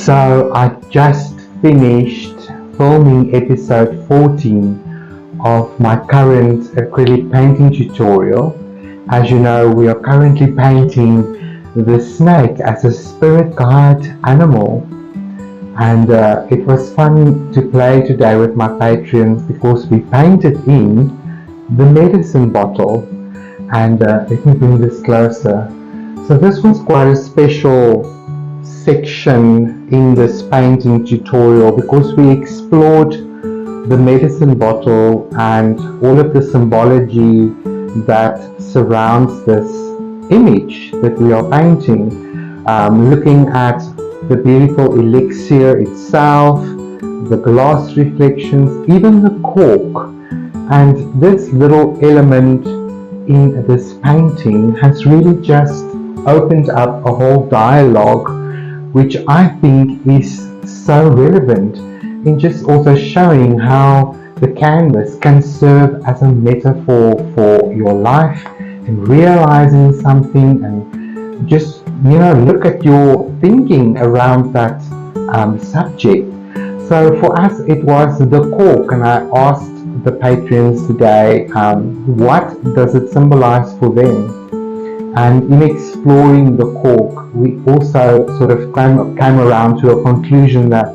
So I just finished filming episode 14 of my current acrylic painting tutorial. As you know, we are currently painting the snake as a spirit guide animal, and it was fun to play today with my patrons because we painted in the medicine bottle. And let me bring this closer. So this was quite a special section in this painting tutorial because we explored the medicine bottle and all of the symbology that surrounds this image that we are painting, looking at the beautiful elixir itself, the glass reflections, even the cork. And this little element in this painting has really just opened up a whole dialogue, which I think is so relevant in just also showing how the canvas can serve as a metaphor for your life and realizing something, and just, look at your thinking around that subject. So for us it was the cork, and I asked the patrons today what does it symbolize for them. And in exploring the cork, we also sort of came around to a conclusion that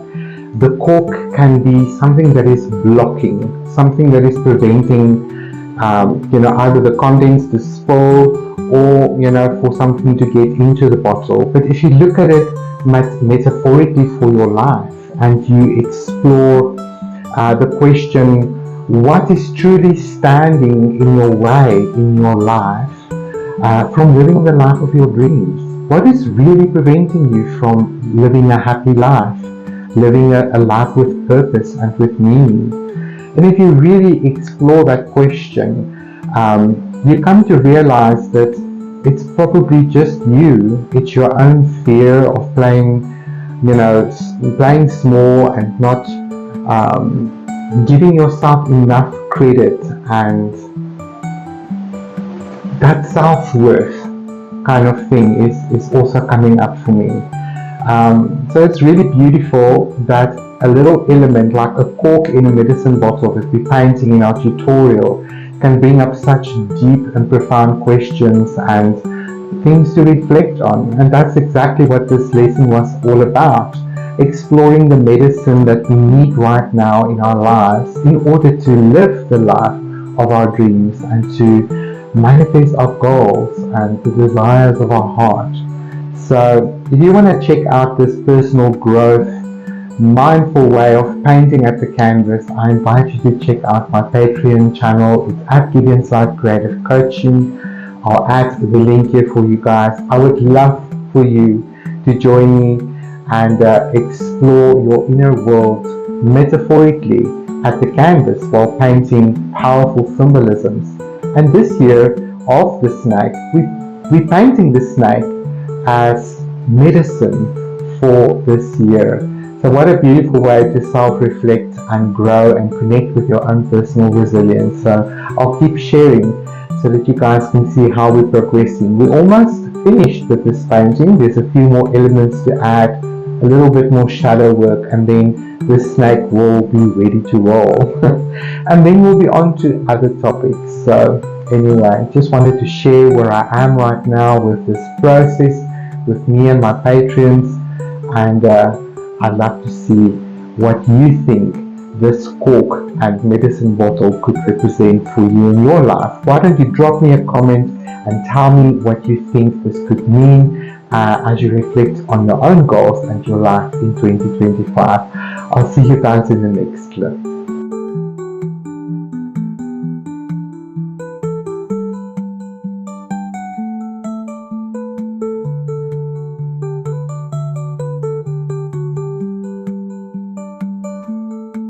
the cork can be something that is blocking, something that is preventing, either the contents to spill or, for something to get into the bottle. But if you look at it metaphorically for your life and you explore the question, what is truly standing in your way in your life from living the life of your dreams? What is really preventing you from living a happy life, living a life with purpose and with meaning? And if you really explore that question, you come to realize that it's probably just you. It's your own fear of playing small and not giving yourself enough credit, and that self-worth kind of thing is also coming up for me. So it's really beautiful that a little element like a cork in a medicine bottle that we're painting in our tutorial can bring up such deep and profound questions and things to reflect on. And that's exactly what this lesson was all about, exploring the medicine that we need right now in our lives in order to live the life of our dreams and to manifest our goals and the desires of our heart. So if you want to check out this personal growth, mindful way of painting at the canvas, I invite you to check out my Patreon channel. It's at Gideonslight Creative Coaching. I'll add the link here for you guys. I would love for you to join me and explore your inner world metaphorically at the canvas while painting powerful symbolisms. And this year of the snake, we're painting the snake as medicine for this year. So what a beautiful way to self-reflect and grow and connect with your own personal resilience. So I'll keep sharing so that you guys can see how we're progressing. We're almost finished with this painting. There's a few more elements to add, a little bit more shadow work, and then the snake will be ready to roll. And then we'll be on to other topics. So anyway, just wanted to share where I am right now with this process with me and my patrons, and I'd love to see what you think this cork and medicine bottle could represent for you in your life. Why don't you drop me a comment and tell me what you think this could mean as you reflect on your own goals and your life in 2025. I'll see you guys in the next clip.